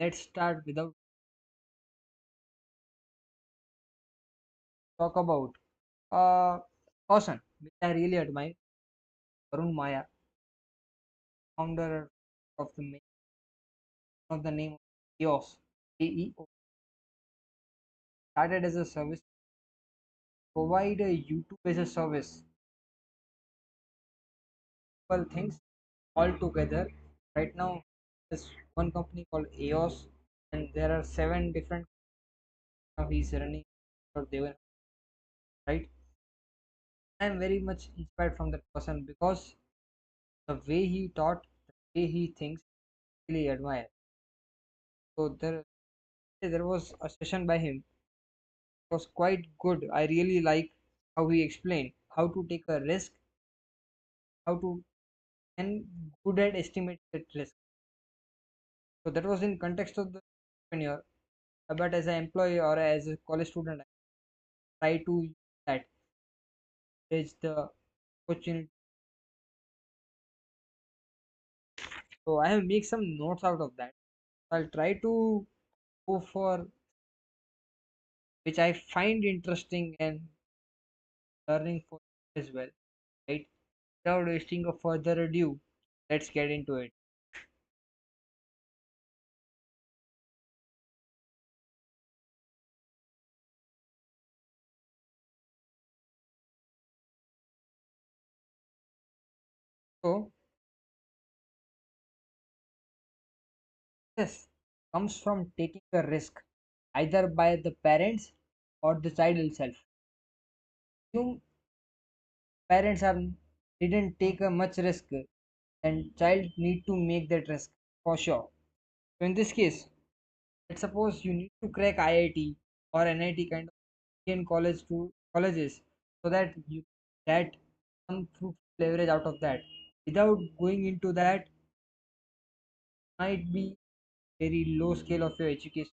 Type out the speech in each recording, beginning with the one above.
let's start without talk about a person which I really admire, Varun Maya, founder of of the name of EOS, AEO, started as a service, provide a YouTube as a service, all things all together. Right now, there's one company called EOS, and there are seven different he's running or they were right. I'm very much inspired from that person because the way he taught, the way he thinks, really admire. So there was a session by him. It was quite good. I really like how he explained how to take a risk, how to and good at estimating that risk. So that was in context of the entrepreneur. But as an employee or as a college student, I try to use that is the opportunity. So I have make some notes out of that. I'll try to go for which I find interesting and learning for as well, right? Without wasting a further ado, let's get into it. So, yes, comes from taking a risk either by the parents or the child itself. You parents are didn't take a much risk and child need to make that risk for sure. So in this case, let's suppose you need to crack IIT or NIT kind of Indian colleges so that you get some fruit leverage out of that. Without going into that, might be very low scale of your education.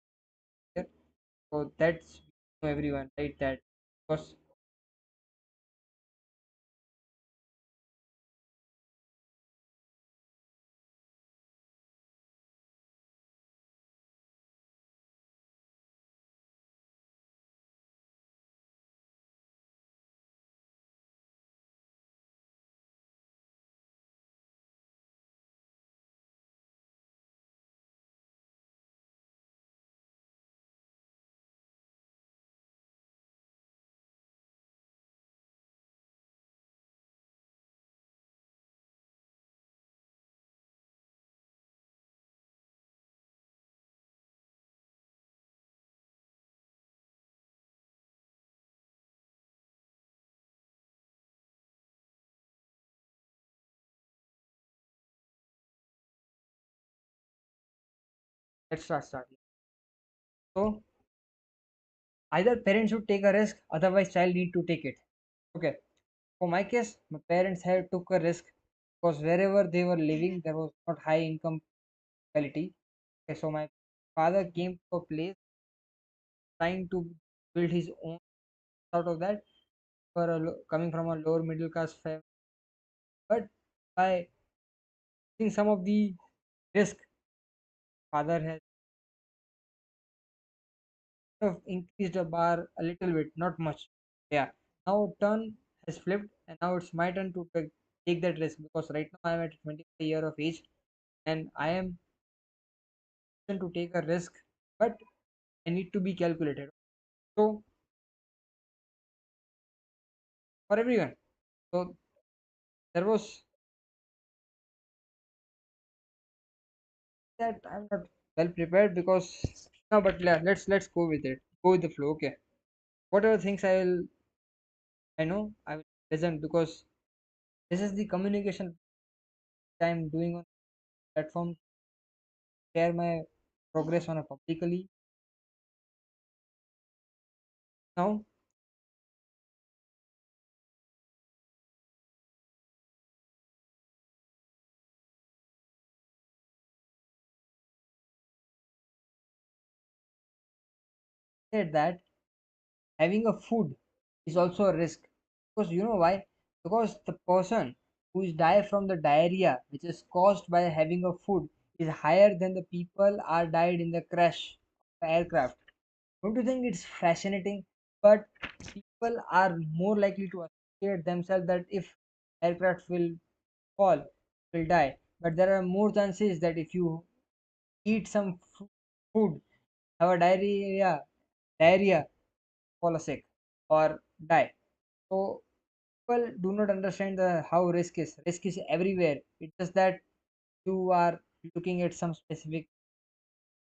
So that's everyone, right? That because let's start. So either parents should take a risk, otherwise child need to take it. Okay. For my case, my parents had took a risk because wherever they were living, there was not high income quality. Okay, so my father came to a place trying to build his own out of that for coming from a lower middle class family. But by taking some of the risk, father has increased the bar a little bit, not much. Yeah. Now turn has flipped, and now it's my turn to take that risk because right now I am at 25 year of age and I am to take a risk, but I need to be calculated. So for everyone, so there was that I'm not well prepared because no, but let's go with it. Go with the flow. Okay. Whatever things I know I will present because this is the communication I'm doing on platform. Share my progress on a publicly. Now said that having a food is also a risk because you know why? Because the person who is die from the diarrhea which is caused by having a food is higher than the people are died in the crash of the aircraft. Don't you think it's fascinating? But people are more likely to associate themselves that if aircraft will fall, will die. But there are more chances that if you eat some food, have a diarrhea, fall sick or die. So people do not understand the how risk is. Risk is everywhere. It's just that you are looking at some specific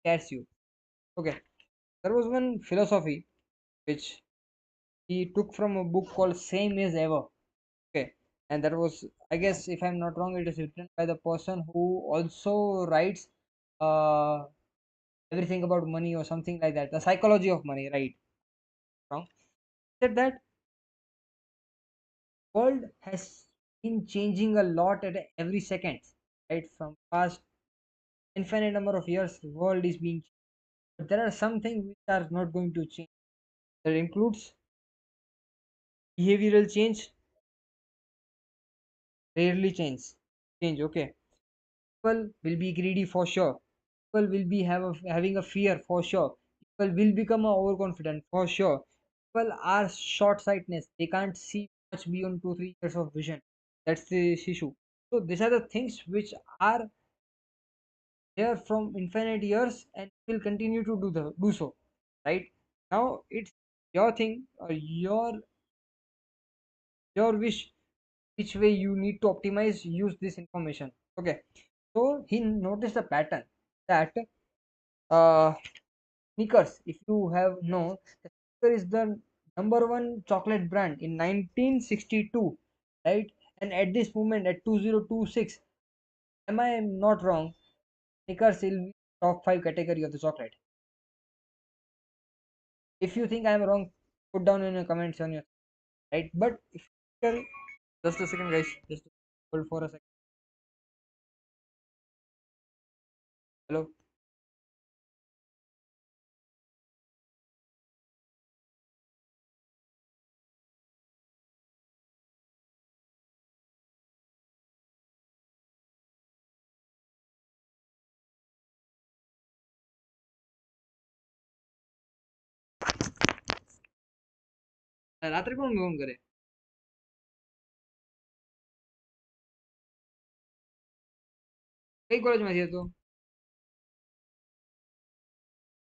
scares you. Okay. There was one philosophy which he took from a book called Same as Ever. Okay. And that was, I guess, if I'm not wrong, it is written by the person who also writes uh, everything about money or something like that. The psychology of money, right? Wrong. Said that world has been changing a lot at every second, right? From past infinite number of years, the world is being changed. But there are some things which are not going to change. That includes behavioral change, rarely change. Okay. People will be greedy for sure. People will be having a fear for sure. People will become overconfident for sure. People are short-sightedness. They can't see much beyond 2 3 years of vision. That's the issue. So these are the things which are there from infinite years and will continue to do so. Right now, it's your thing or your wish which way you need to optimize use this information. Okay. So he noticed a pattern that uh Snickers, if you have known, Snickers is the number one chocolate brand in 1962, right? And at this moment, at 2026, am I not wrong? Snickers will be top five category of the chocolate. If you think I am wrong, put down in the comments on your right. But if just a second, guys, just hold for a second. Hello, रात्रि कौन phone करे कई college में છે તો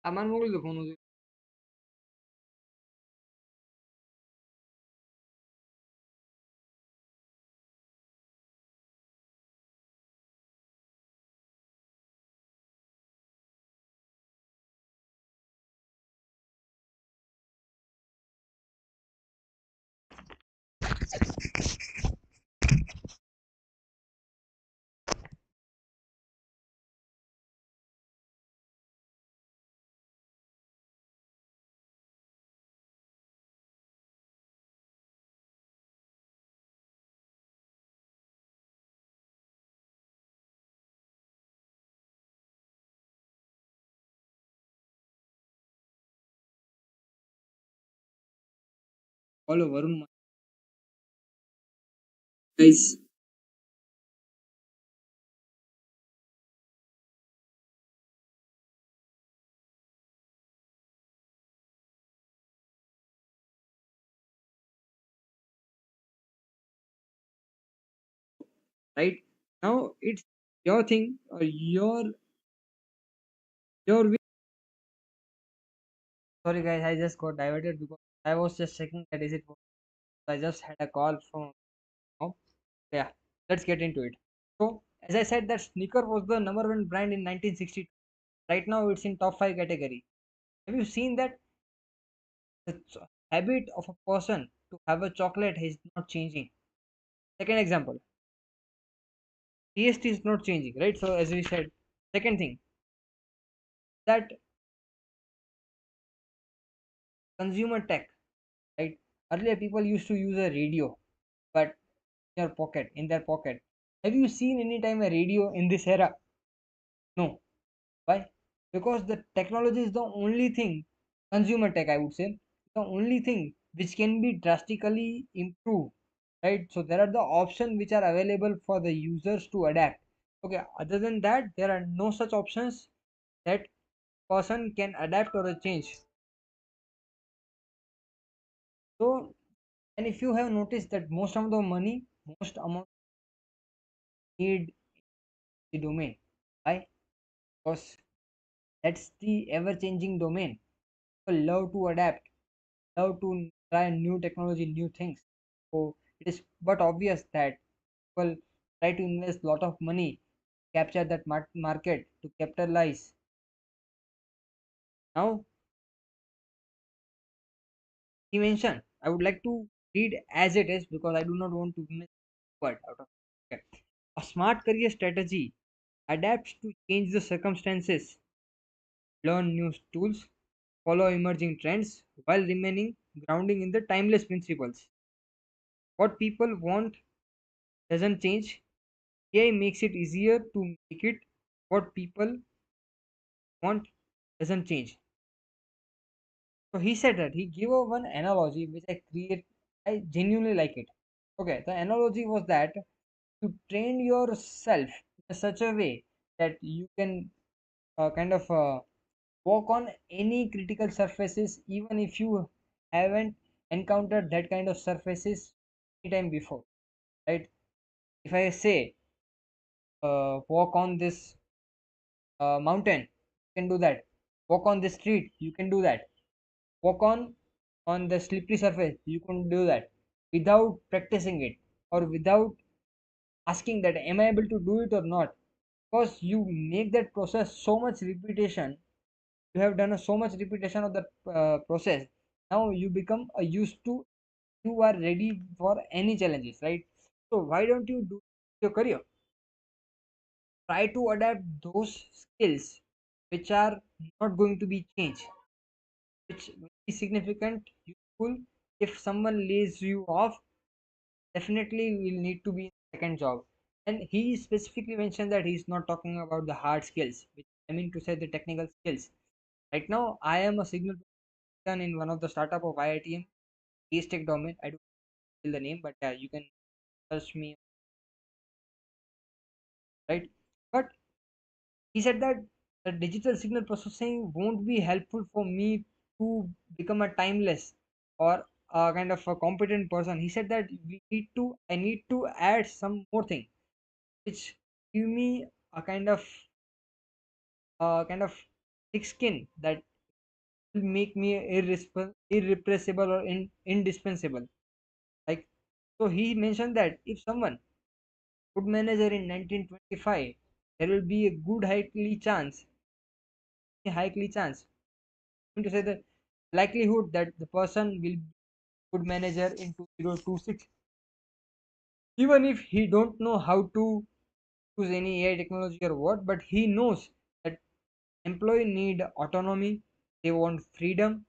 આમાં મોકલી દો phone hello Varun guys, right now it's your thing or your sorry guys, I just got diverted because I was just checking that is it. I just had a call from oh, yeah. Let's get into it. So as I said, that sneaker was the number one brand in 1960. Right now it's in top five category. Have you seen that the habit of a person to have a chocolate is not changing? Second example, TST is not changing, right? So as we said, second thing that consumer tech, right? Earlier people used to use a radio, but in their pocket. Have you seen any time a radio in this era? No. Why? Because the technology is the only thing, consumer tech, I would say, the only thing which can be drastically improved, right? So there are the options which are available for the users to adapt. Okay, other than that, there are no such options that person can adapt or change. So, and if you have noticed that most of the money, most amount need the domain. Why? Because that's the ever-changing domain. People love to adapt, love to try new technology, new things. So it is but obvious that people try to invest a lot of money, capture that market to capitalize. Now he mentioned, I would like to read as it is because I do not want to miss word out of it. Okay. A smart career strategy adapts to change the circumstances, learn new tools, follow emerging trends while remaining grounding in the timeless principles. What people want doesn't change. AI makes it easier to make it. What people want doesn't change. So he said that he gave a one analogy which I genuinely like it. Okay, the analogy was that you train yourself in such a way that you can kind of walk on any critical surfaces even if you haven't encountered that kind of surfaces anytime before, right? If I say walk on this mountain, you can do that. Walk on the street, you can do that. Walk on the slippery surface, you can do that without practicing it or without asking that am I able to do it or not, because you make that process so much repetition. You have done so much repetition of the process. Now you become used to, you are ready for any challenges, right? So why don't you do your career, try to adapt those skills which are not going to be changed, which will be significant useful. If someone lays you off, definitely will need to be in second job. And he specifically mentioned that he's not talking about the hard skills, which I mean to say the technical skills. Right now I am a signal person in one of the startup of IITM East Tech domain. I don't know the name, but yeah, you can search me, right? But he said that the digital signal processing won't be helpful for me to become a timeless or a kind of a competent person. He said that I need to add some more thing which give me a kind of thick skin that will make me irrepressible or indispensable. Like, so he mentioned that if someone good manager in 1925, there will be a highly chance, to say the likelihood that the person will be good manager in 2026, even if he don't know how to use any AI technology or what, but he knows that employee need autonomy, they want freedom,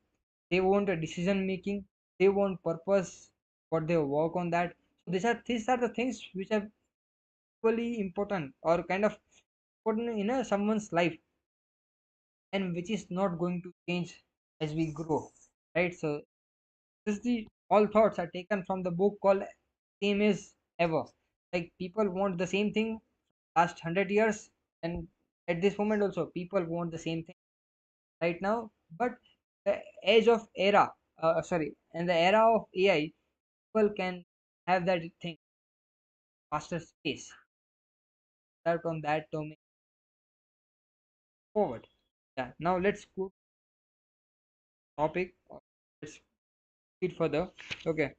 they want a decision making, they want purpose, what they work on that. So these are the things which are equally important or kind of important in someone's life, and which is not going to change as we grow, right? So this the all thoughts are taken from the book called Same as Ever. Like people want the same thing last 100 years, and at this moment also people want the same thing right now. But the age of era, sorry, and the era of AI, people can have that thing faster space out on that domain forward. Yeah, now let's go to topic. Let's read further. Okay,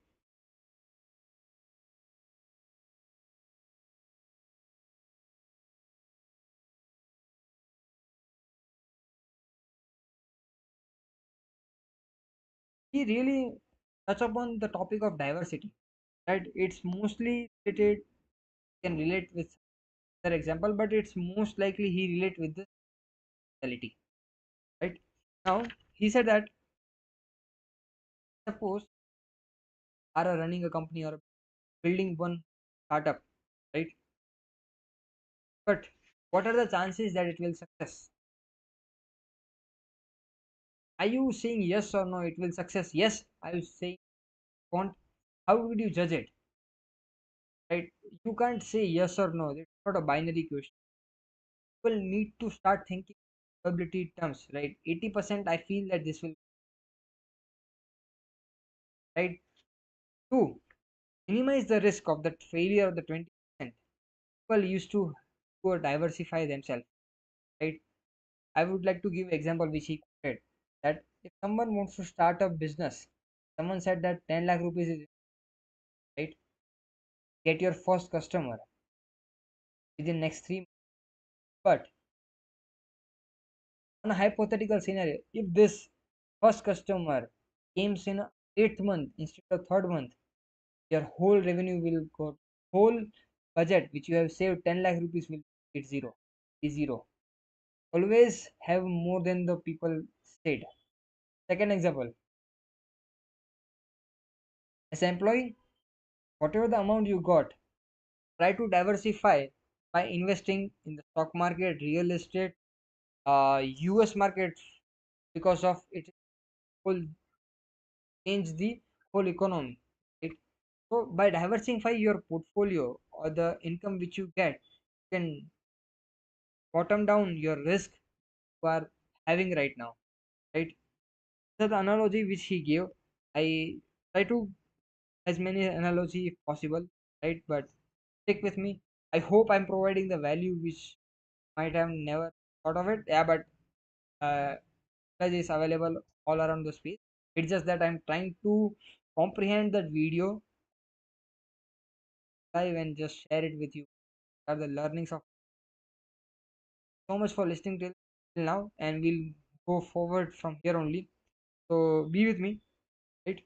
he really touch upon the topic of diversity, right? It's mostly related, can relate with other example, but it's most likely he relate with the reality, right? Now he said that suppose are running a company or building one startup, right? But what are the chances that it will success? Are you saying yes or no? It will success. Yes, I will say want. How would you judge it, right? You can't say yes or no. It's not a binary question. people need to start thinking probability terms, right? 80% I feel that this will, right? Two, minimize the risk of the failure of the 20%. People used to go diversify themselves, right? I would like to give example which he quoted, that if someone wants to start a business, someone said that 10 lakh rupees is right, get your first customer within next 3 months. But on a hypothetical scenario, if this first customer comes in a 8th month instead of 3rd month, your whole revenue will go, whole budget which you have saved 10 lakh rupees will be zero, is zero. Always have more than the people said. Second example, as an employee, whatever the amount you got, try to diversify by investing in the stock market, real estate, US market, because of it will change the whole economy, right? So by diversify your portfolio or the income which you get, you can bottom down your risk you are having right now, right? So the analogy which he gave, I try to as many analogy if possible, right? But stick with me. I hope I'm providing the value which might have never thought of it. Yeah, but knowledge is available all around the space. It's just that I'm trying to comprehend that video live and just share it with you. Are the learnings of so much for listening till now, and we'll go forward from here only. So be with me, right?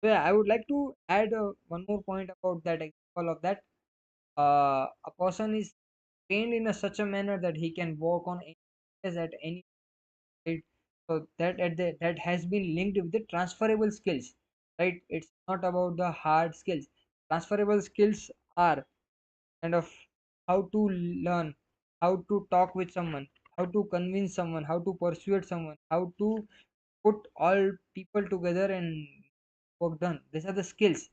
So yeah, I would like to add one more point about that example of that. A person is trained in such a manner that he can work on any place at any right. So that has been linked with the transferable skills, right? It's not about the hard skills. Transferable skills are kind of how to learn, how to talk with someone, how to convince someone, how to persuade someone, how to put all people together and work done. These are the skills,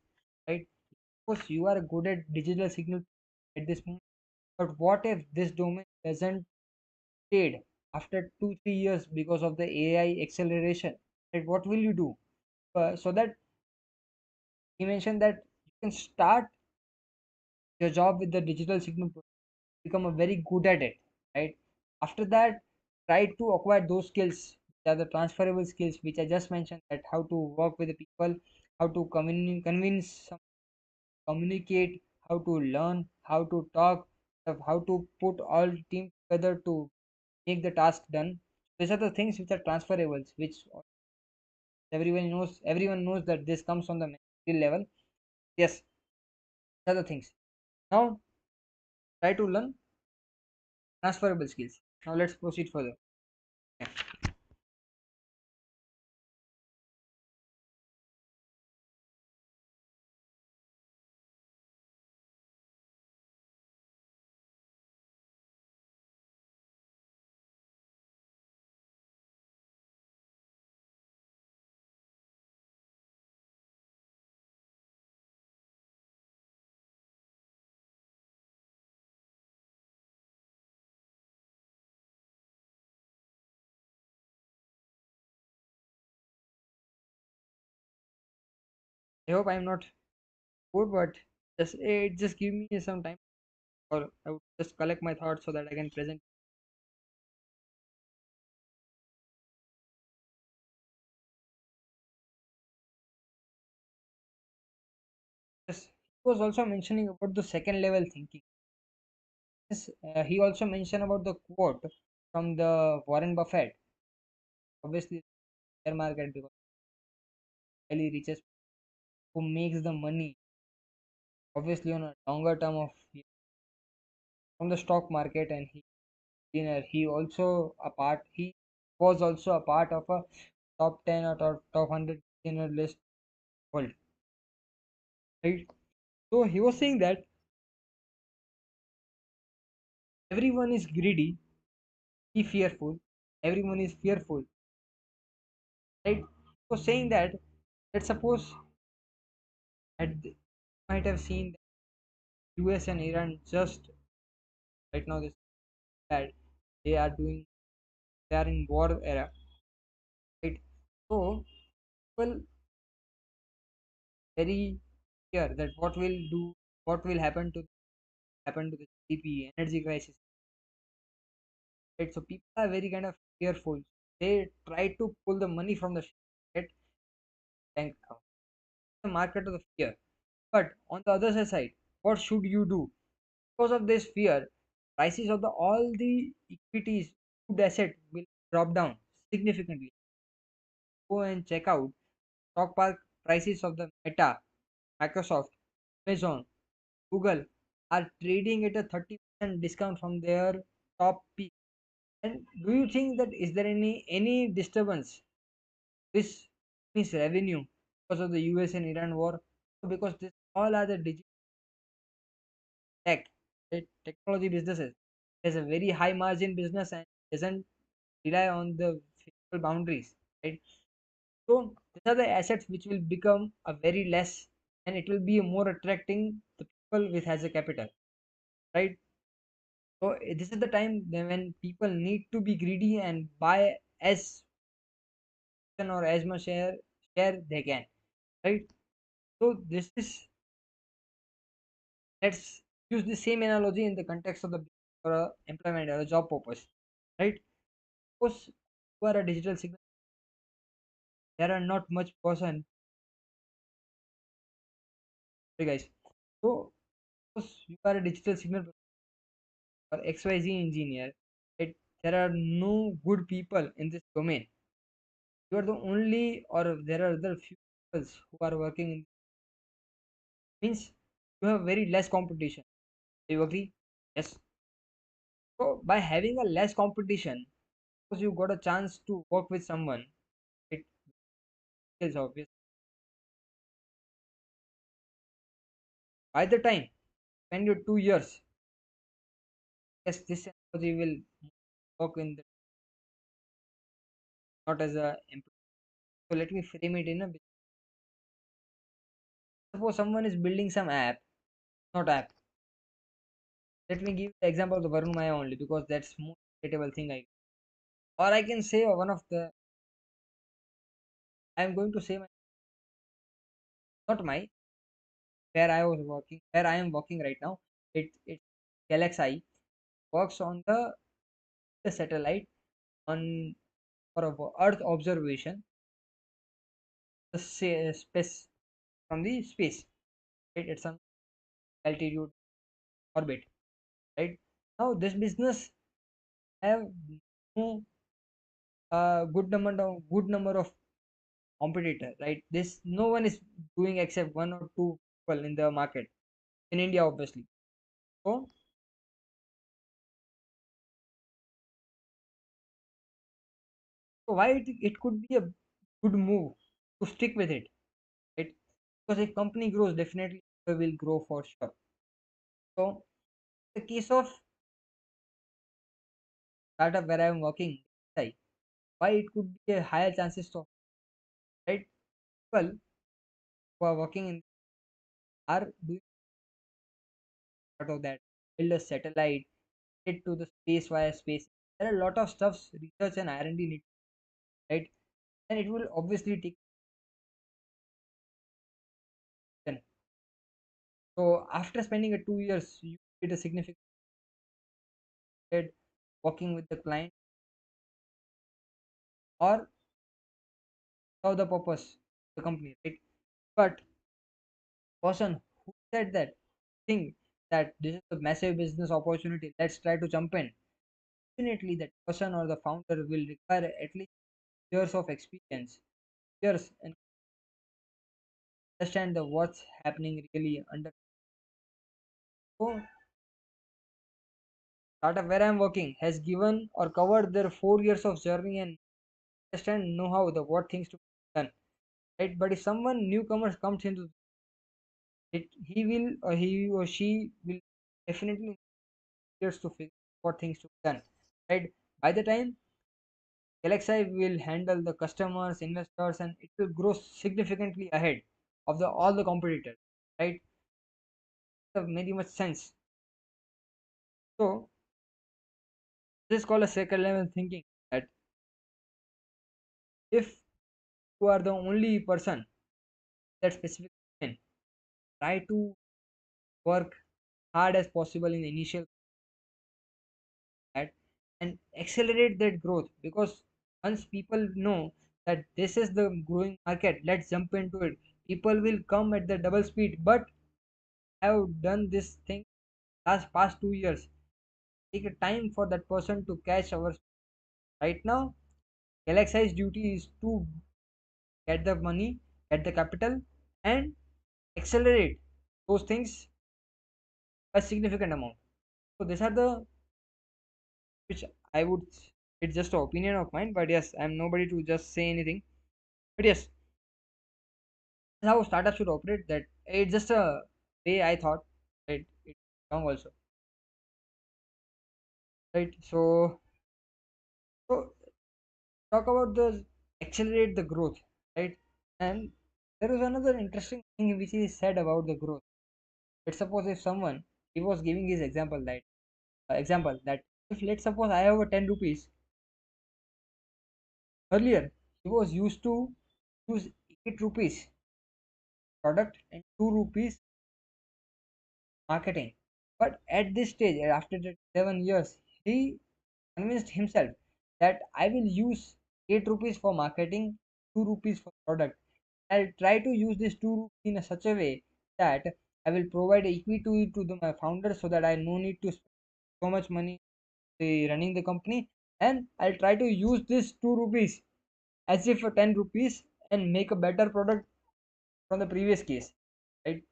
right? Of course you are good at digital signal at this moment, but what if this domain doesn't fade after 2 3 years because of the AI acceleration, right? What will you do? So that he mentioned that you can start your job with the digital signal, become a very good at it, right? After that, try to acquire those skills which are the transferable skills which I just mentioned, that how to work with the people, how to convince communicate, how to learn, how to talk, of how to put all team together to make the task done. These are the things which are transferables, which everyone knows that this comes on the skill level. Yes, these are the things. Now try to learn transferable skills. Now let's proceed further. Yeah. I hope I'm not good, but just give me some time, or I would just collect my thoughts so that I can present. Yes, he was also mentioning about the second level thinking. Yes, he also mentioned about the quote from the Warren Buffett. Obviously, share market because highly richest who makes the money obviously on a longer term of from the stock market, and he also a part he was also a part of a top 10 or top 100 billionaire list world, right? So he was saying that everyone is greedy, be fearful. Everyone is fearful, right? So saying that, let's suppose you might have seen that US and Iran just right now this bad. They are doing, they are in war era, right? So people very clear that what will happen to the GDP, energy crisis, right? So people are very kind of fearful. They try to pull the money from the right bank account, the market of the fear. But on the other side, what should you do? Because of this fear, prices of the all the equities, food asset will drop down significantly. Go and check out stock park prices of the Meta, Microsoft, Amazon, Google are trading at a 30% discount from their top peak. And do you think that is there any disturbance this this revenue because of the US and Iran war? Because this all are the digital tech, right? Technology businesses. There's a very high margin business and doesn't rely on the physical boundaries, right? So these are the assets which will become a very less, and it will be more attracting the people with has a capital, right? So this is the time when people need to be greedy and buy as or as much share they can, right? So this is, let's use the same analogy in the context of the or employment or a job purpose, right? Suppose you are a digital signal, there are not much person, hey guys. So suppose you are a digital signal or XYZ engineer, right? There are no good people in this domain. You are the only, or there are other few people who are working in, means you have very less competition. Do you agree? Yes. So by having a less competition, because you got a chance to work with someone, it is obvious. By the time when you 2 years, yes, this technology will work in the, not as a employee. So let me frame it in a bit. Suppose someone is building some app, not app. Let me give the example of the Varun Maya only because that's more relatable thing. Or I can say one of the, I am going to say my, not my, where I was working, where I am working right now. It Galaxy works on the satellite on for Earth observation, the space from the space. Right, it's some altitude orbit. Right now, this business have no good number of competitor. Right, this no one is doing except one or two people in the market in India, obviously. So, so why it could be a good move to stick with it, right? Because if company grows, definitely it will grow for sure. So, the case of startup where I am working, right, why it could be a higher chances of, right? People who are working in are doing part of that, build a satellite, get to the space via space. There are a lot of stuffs, research and R&D need, right? And it will obviously take time. So after spending a 2 years, you get a significant working with the client or serve the purpose of the company, right? But person who said that think that this is a massive business opportunity, let's try to jump in. Definitely, that person or the founder will require at least years of experience, years, and understand the what's happening really under. So, startup where I'm working has given or covered their 4 years of journey and understand know how the what things to be done, right? But if someone newcomer comes into it, he will or he or she will definitely years to figure what things to be done, right? By the time Galaxy will handle the customers, investors, and it will grow significantly ahead of the all the competitors. Right? Very much sense. So this is called a second level thinking. That if you are the only person that specific domain, try to work hard as possible in the initial that and accelerate that growth, because once people know that this is the growing market, let's jump into it, people will come at the double speed. But I have done this thing last past 2 years. Take a time for that person to catch our right now. Galaxy's duty is to get the money, get the capital, and accelerate those things a significant amount. So these are the which I would, it's just an opinion of mine, but yes, I'm nobody to just say anything. But yes, that's how startup should operate. That it's just a way I thought. Right, it's wrong also. Right. So talk about the accelerate the growth. Right, and there is another interesting thing which is said about the growth. Let's suppose if someone he was giving his example that if let's suppose I have a 10 rupees earlier, he was used to use 8 rupees product and 2 rupees marketing. But at this stage, after the 7 years, he convinced himself that I will use 8 rupees for marketing, 2 rupees for product. I'll try to use this 2 rupees in a such a way that I will provide equity to my founder, so that I no need to spend so much money running the company, and I'll try to use this 2 rupees as if a 10 rupees and make a better product from the previous case. Right?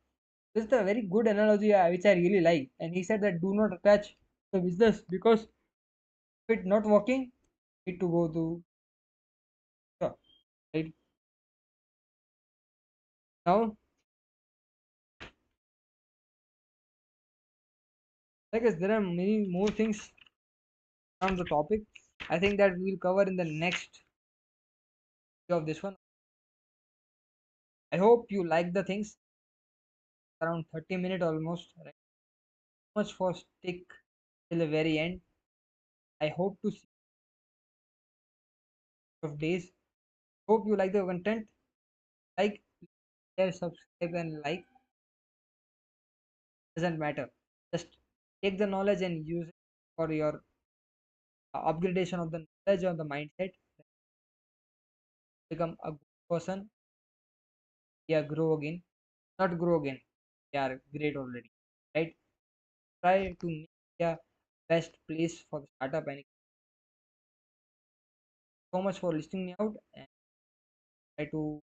This is a very good analogy which I really like. And he said that do not attach the business, because if it's not working, need to go to sure. Right now, I guess there are many more things on the topic. I think that we will cover in the next video of this one. I hope you like the things. Around 30 minutes almost. Right? Much for stick till the very end. I hope to see you of days. Hope you like the content. Like, share, subscribe, and like. Doesn't matter. Just take the knowledge and use it for your upgradation of the knowledge or the mindset. Become a good person. Yeah, grow again. Not grow again. They are great already. Right? Try to make India best place for the startup, and so much for listening me out, and try to